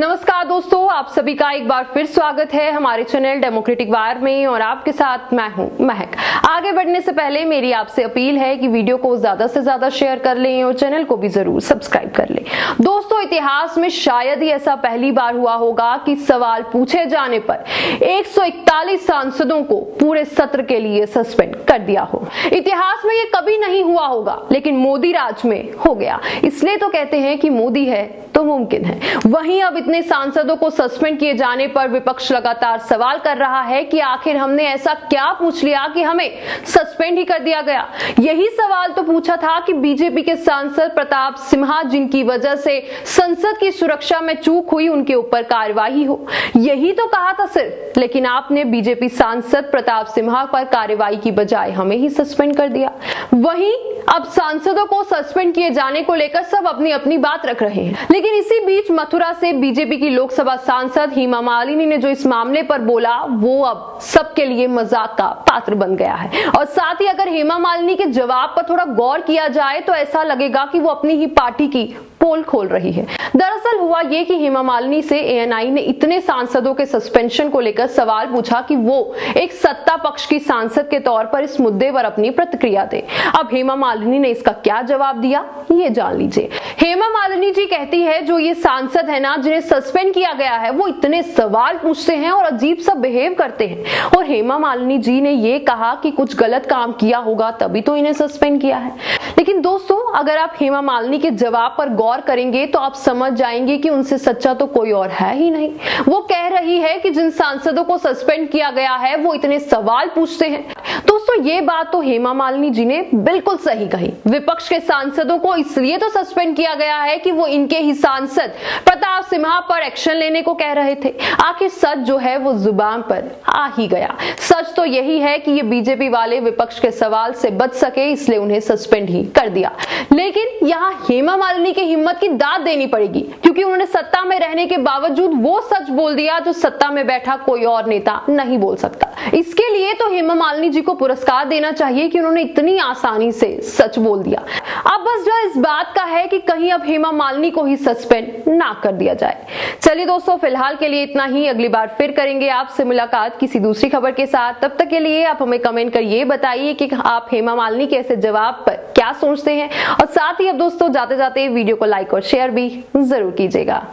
नमस्कार दोस्तों, आप सभी का एक बार फिर स्वागत है हमारे चैनल डेमोक्रेटिक वार में और आपके साथ मैं हूं महक। आगे बढ़ने से पहले मेरी आपसे अपील है कि वीडियो को ज्यादा से ज्यादा शेयर कर लें और चैनल को भी जरूर सब्सक्राइब कर लें। दोस्तों, इतिहास में शायद ही ऐसा पहली बार हुआ होगा कि सवाल पूछे जाने पर 141 सांसदों को पूरे सत्र के लिए सस्पेंड कर दिया हो। इतिहास में ये कभी नहीं हुआ होगा, लेकिन मोदी राज में हो गया। इसलिए तो कहते हैं कि मोदी है तो मुमकिन है। वहीं अब इतने सांसदों को सस्पेंड किए जाने पर विपक्ष लगातार सवाल कर रहा है कि आखिर हमने ऐसा क्या पूछ लिया कि हमें सस्पेंड ही कर दिया गया। यही सवाल तो पूछा था कि बीजेपी के सांसद प्रताप सिम्हा, जिनकी वजह से संसद की सुरक्षा में चूक हुई, उनके ऊपर कार्रवाई हो। यही तो कहा था सिर्फ, लेकिन आपने बीजेपी सांसद प्रताप सिम्हा पर कार्रवाई की बजाय हमें ही सस्पेंड कर दिया। वहीं अब सांसदों को सस्पेंड किए जाने को लेकर सब अपनी अपनी बात रख रहे हैं, लेकिन इसी बीच मथुरा से बीजेपी की लोकसभा सांसद हेमा मालिनी ने जो इस मामले पर बोला, वो अब सबके लिए मजाक का पात्र बन गया है। और साथ ही अगर हेमा मालिनी के जवाब पर थोड़ा गौर किया जाए तो ऐसा लगेगा कि वो अपनी ही पार्टी की पोल खोल रही है। दरअसल हुआ ये कि हेमा मालिनी से एएनआई ने इतने सांसदों के सस्पेंशन को लेकर सवाल पूछा कि वो एक सत्ता पक्ष की सांसद के तौर पर इस मुद्दे पर अपनी प्रतिक्रिया दे। अब हेमा मालिनी ने इसका क्या जवाब दिया, ये जान लीजिए। हेमा मालिनी जी कहती है, जो ये सांसद है ना, जिन्हें सस्पेंड किया गया है, वो इतने सवाल पूछते हैं और अजीब सा बिहेव करते हैं। और हेमा मालिनी जी ने ये कहा कि कुछ गलत काम किया होगा तभी तो इन्हें सस्पेंड किया है। लेकिन दोस्तों, अगर आप हेमा मालिनी के जवाब पर गौर करेंगे तो आप समझ जाएंगे कि उनसे सच्चा तो कोई और है ही नहीं। वो कह रही है कि जिन सांसदों को सस्पेंड किया गया है वो इतने सवाल पूछते हैं। दोस्तों, ये बात तो हेमा मालिनी जी ने बिल्कुल सही कही। विपक्ष के सांसदों को इसलिए तो सस्पेंड किया गया है कि वो इनके ही सांसद प्रताप सिम्हा पर एक्शन लेने को कह रहे थे। आखिर सच जो है वो जुबान पर आ ही गया। सच तो यही है कि ये बीजेपी वाले विपक्ष के सवाल से बच सके, इसलिए उन्हें सस्पेंड ही कर दिया। लेकिन यहाँ हेमा मालिनी की हिम्मत की दाद देनी पड़ेगी, क्योंकि उन्होंने सत्ता में रहने के बावजूद वो सच बोल दिया जो सत्ता में बैठा कोई और नेता नहीं बोल सकता। इसके लिए तो हेमा मालिनी जी को पुरस्कार देना चाहिए कि उन्होंने इतनी आसानी से सच बोल दिया। अब बस जो इस बात का है कि कहीं अब हेमा मालिनी को ही सस्पेंड ना कर दिया जाए। चलिए दोस्तों, फिलहाल के लिए इतना ही। अगली बार फिर करेंगे आपसे मुलाकात किसी दूसरी खबर के साथ। तब तक के लिए आप हमें कमेंट कर ये बताइए कि आप हेमा मालिनी के ऐसे जवाब पर क्या सोचते हैं। और साथ ही अब दोस्तों, जाते जाते वीडियो को लाइक और शेयर भी जरूर कीजिएगा।